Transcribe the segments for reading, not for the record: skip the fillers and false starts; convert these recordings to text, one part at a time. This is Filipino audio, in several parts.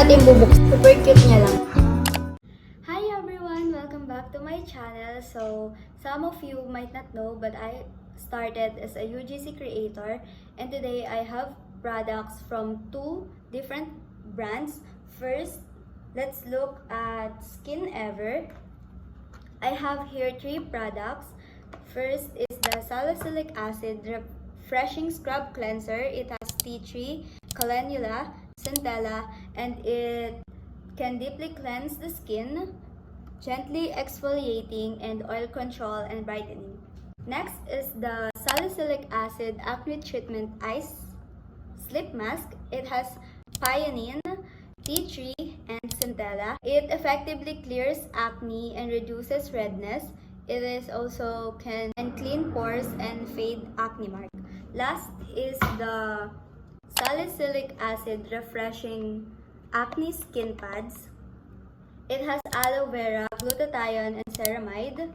natin bubuksan. Super cute niya lang. Hi everyone! Welcome back to my channel. So, some of you might not know, but I started as a UGC creator, and today I have products from two different brands. First, let's look at Skin Ever. I have here three products. First is the Salicylic Acid Refreshing Scrub Cleanser. It has tea tree, calendula, centella, and it can deeply cleanse the skin, gently exfoliating and oil control and brightening. Next is the Salicylic Acid Acne Treatment Ice Slip Mask. It has Pionein, tea tree, and centella. It effectively clears acne and reduces redness. It is also can clean pores and fade acne mark. Last is the Salicylic Acid Refreshing Acne Skin Pads. It has aloe vera, glutathione, and ceramide,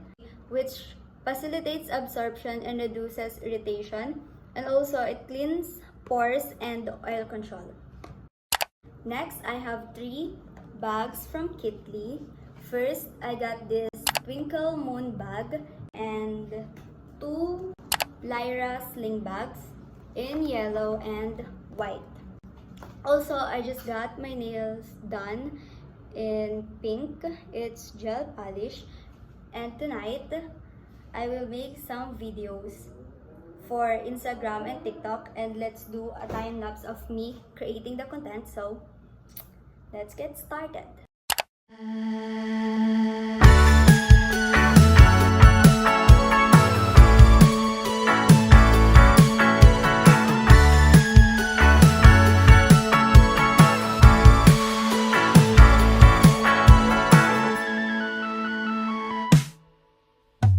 which facilitates absorption and reduces irritation. And also, it cleans pores and oil control. Next, I have three bags from Kitly. First, I got this Twinkle Moon bag and two Lyra sling bags in yellow and white. Also, I just got my nails done in pink. It's gel polish. And tonight, I will make some videos for Instagram and TikTok, and let's do a time lapse of me creating the content. So, let's get started.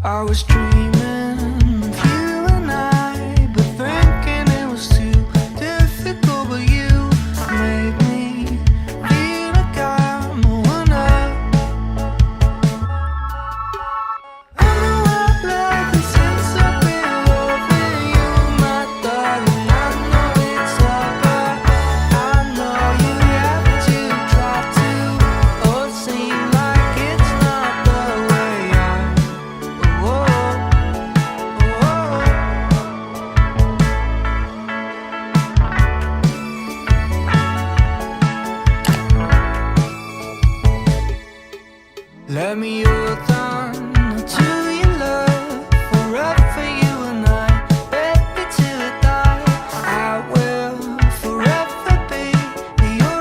I was dreaming of you and I, but thinking it was too difficult. But you made me feel like I'm a winner. I know I've loved you since I've been loving you, my darling. I know it's hard, but I know you have to try to. Oh, it seems like it's not the way I. Let me hold on to your love forever, you and I, baby, till I die. I will forever be your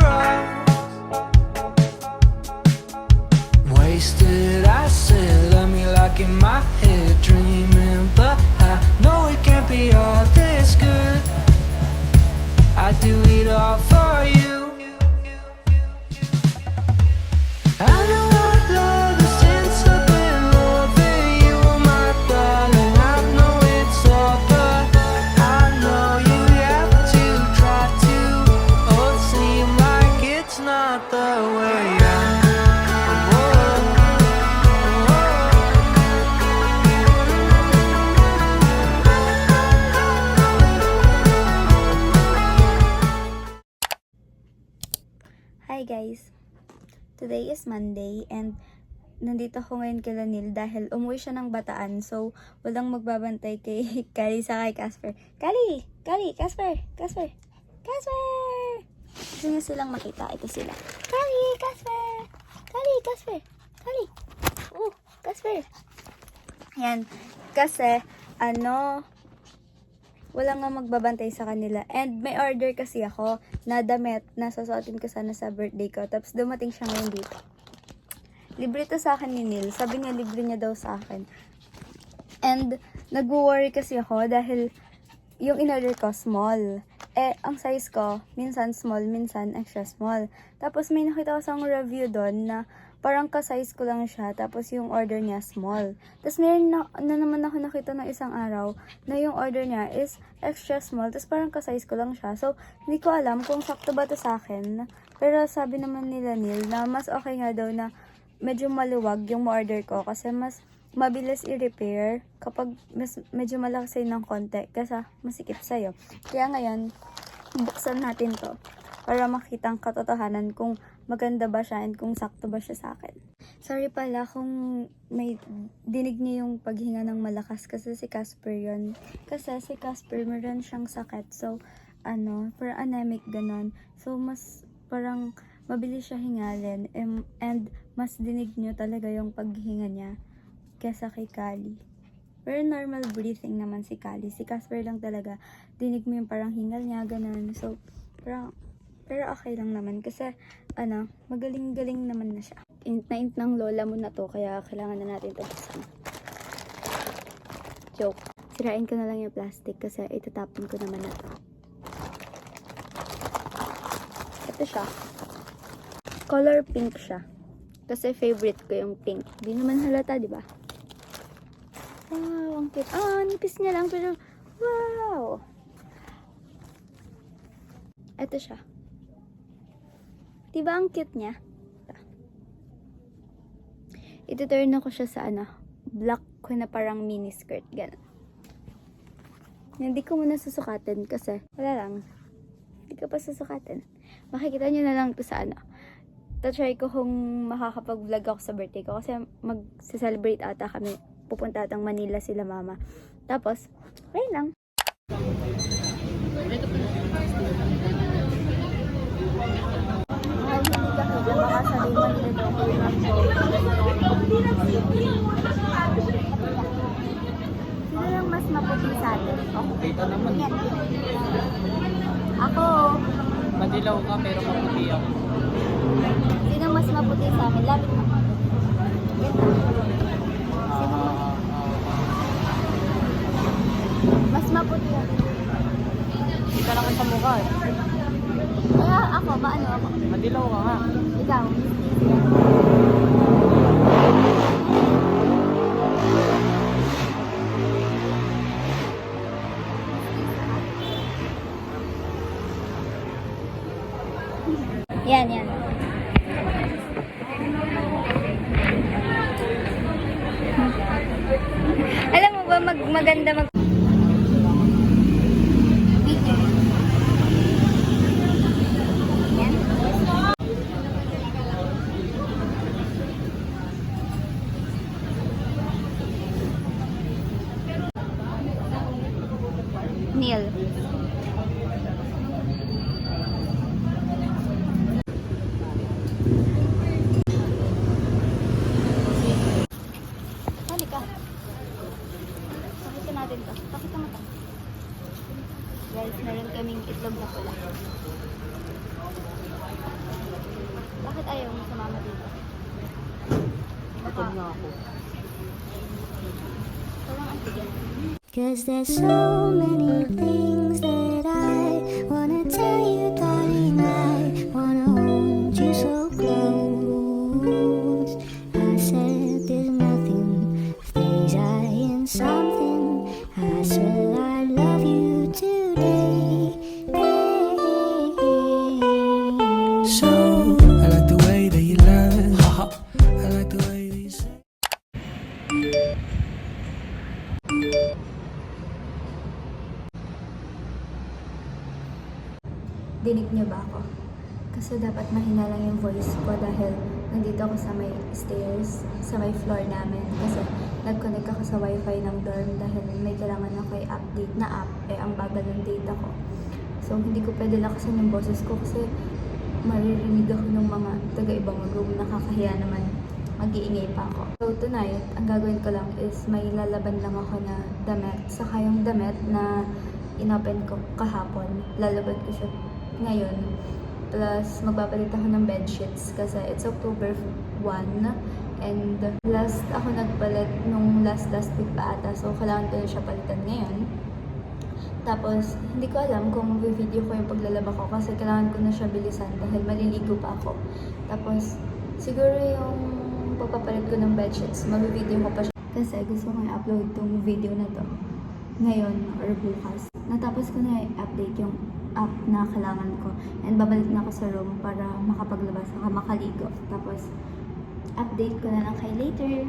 wasted, I said, let me lock in my head, dreaming, but I know it can't be all this good. I do it all for you. I know I've loved you since I've been loving you, my darling. I know it's all, but I know you have to try to. Oh, it seems like it's not the way I. Hi guys! Today is Monday and nandito ako ngayon kay Lanil dahil umuwi siya ng Bataan, so walang magbabantay kay Kali sa kay Casper. Kali! Casper! Casper! Gusto niya silang makita. Ito sila. Kali! Casper! Casper! Casper! Yan. Kasi, wala nga magbabantay sa kanila. And may order kasi ako na damit na susuotin ko sana sa birthday ko. Tapos dumating siya ngayon dito. Libre to sa akin ni Neil. Sabi niya libre niya daw sa akin. And nag-worry kasi ako dahil yung in-order ko small. Ang size ko, minsan small, minsan extra small. Tapos may nakita ko sa review doon na parang ka-size ko lang siya, tapos yung order niya small. Tapos meron na naman ako nakita ng isang araw na yung order niya is extra small, tapos parang ka-size ko lang siya. So, hindi ko alam kung sakto ba to sa akin. Pero sabi naman nila Neil na mas okay nga daw na medyo maluwag yung order ko kasi mas mabilis i-repair kapag medyo malaki sa'yo ng konti kasi masikip sa'yo. Kaya ngayon, buksan natin to. para makita ang katotohanan kung maganda ba siya and kung sakto ba siya sa akin. Sorry pala kung may dinig niyo yung paghinga ng malakas kasi si Casper yun. Kasi si Casper meron siyang sakit. So, for anemic ganon. So, mas parang mabilis siya hingalin and mas dinig niyo talaga yung paghinga niya kesa kay Kali. Pero normal breathing naman si Kali. Si Casper lang talaga, dinig mo yung parang hingal niya, ganon. So, pero okay lang naman kasi, magaling-galing naman na siya. Int ng lola mo na to, kaya kailangan na natin ito buksan. Joke. Sirain ko na lang yung plastic kasi itatapon ko naman na to. Ito siya. Color pink siya. Kasi favorite ko yung pink. Di naman halata, di ba? Wow, ang cute. Nipis niya lang pero wow! Ito siya. Diba ang cute niya? Ito-turn ako siya sa black ko na parang mini skirt. Ganun. Hindi ko muna susukatin kasi wala lang. Hindi ko pa susukatin. Makikita nyo na lang ito sa try ko kung makakapag-vlog ako sa birthday ko kasi mag-celebrate ata kami. Pupunta atang Manila sila mama. Tapos, okay lang. Baka sabihin mo nila sino lang mas maputi sa atin? Kita naman. Ako. Madilaw ka pero maputi ako. Sino mas maputi sa amin? Lapit mo. Mas maputi ako. Kita naman sa mukha eh. Kaya ako, maano ako? Madilaw ka nga. Ikaw. Yan. Alam mo ba, maganda Yan. Neil. Halika. Pakita natin to. Pakita mo to. Guys, meron kaming itlog na pula. Bakit ayaw mo sumama dito? Gutom na ako. Parang antigen. Cause there's so many things that I wanna tell you, darling. I wanna hold you so close. I said there's nothing, things I in something. I said I love you today. So, I like the way that you laugh. I like the way that you say. Dinig niyo ba ako? Kasi dapat mahina lang yung voice ko dahil nandito ako sa may stairs, sa may floor namin. Kasi nag-connect ako sa wifi ng dorm dahil may kailangan ako i-update na app. Ang bagal ng data ko. So, hindi ko pwede lakasan yung boses ko kasi maririnig ako ng mga taga-ibang room. Nakakahiya naman. Mag-iingay pa ako. So, tonight, ang gagawin ko lang is may lalaban lang ako na damit. Saka yung damit na inopen ko kahapon, lalaban ko siya ngayon. Plus, magpapalit ako ng bedsheets kasi it's October 1 and last ako nagpalit nung last week pa ata. So, kailangan ko na siya palitan ngayon. Tapos, hindi ko alam kung video ko yung paglalaba ko kasi kailangan ko na siya bilisan dahil maliligo pa ako. Tapos, siguro yung pagpapalit ko ng bedsheets, mag-video ko pa siya. Kasi gusto ko i-upload tong video na to ngayon or bukas. Natapos ko na i-update yung app na kailangan ko and babalik na ako sa room para makapaglabas saka makaligo. Tapos update ko na lang kay later.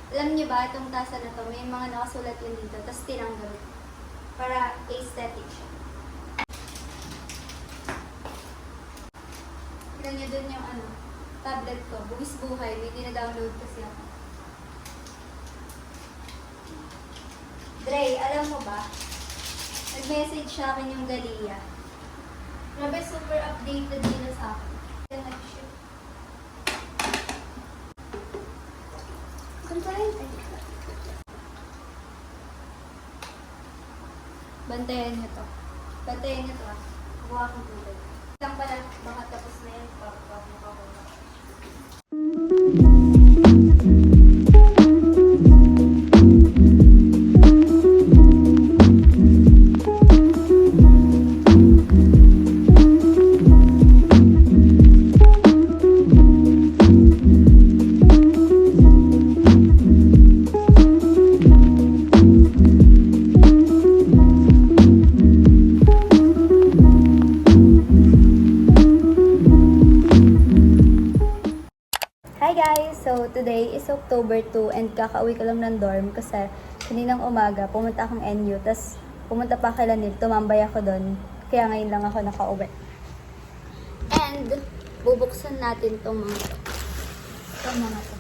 Alam niyo ba, itong tasa na to, may mga nakasulat yun dito, tapos tinanggal. Para aesthetic siya. Tignan niyo dun yung tablet ko. Buwis buhay, may dina-download kasi ako. Dre, alam mo ba? Nag-message sa akin yung Galia. Grabe, super updated nila sa akin. Nag-ship. Bantayan niyo to. Bantayan niyo to ah. Kuha akong tubig. Lang pala, baka tapos na yan. Makakuha. Hi guys! So today is October 2 and kakauwi ko lang ng dorm kasi kaninang umaga pumunta akong NU tas pumunta pa kay Lanil, tumambay ako doon. Kaya ngayon lang ako nakauwi. And bubuksan natin tong mga to.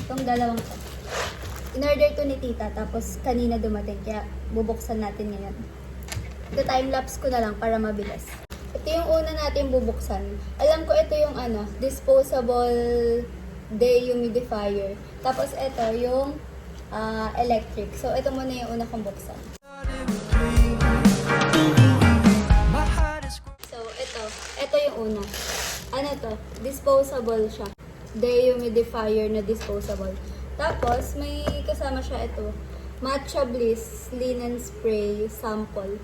Itong dalawang to. In-order to ni tita tapos kanina dumating kaya bubuksan natin ngayon. Ito time-lapse ko na lang para mabilis. Ito yung una natin bubuksan. Alam ko ito yung disposable dehumidifier. Tapos ito yung electric. So ito muna yung una kong buksan. So ito yung una. Ano to? Disposable siya. Dehumidifier na disposable. Tapos may kasama siya ito. Matcha Bliss Linen Spray Sample.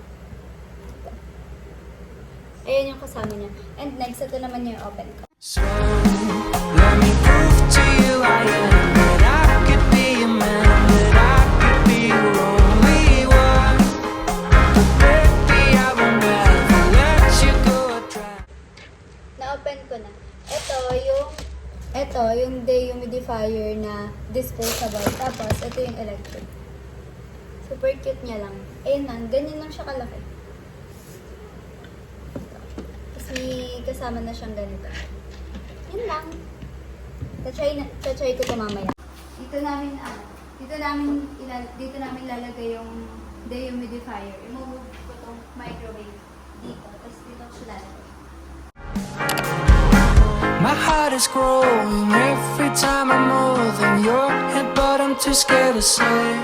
Ayan yung kasama niya. And next, ito naman yung open ko. So, let me prove to you I am that I could be a man, that I could be your only one. But baby, I will never let you go dry. Na-open ko na. Ito yung dehumidifier na disposable. Tapos, ito yung electric. Super cute niya lang. Ayun lang, ganyan lang siya kalaki. Tapos may kasama na siyang ganito. Yun lang. Tatry ko ito mamaya. Dito namin lalagay yung dehumidifier. I-move ko itong microwave dito. Tapos dito ko siya lalagay. My heart is growing every time I'm holding your hand, but I'm too scared to say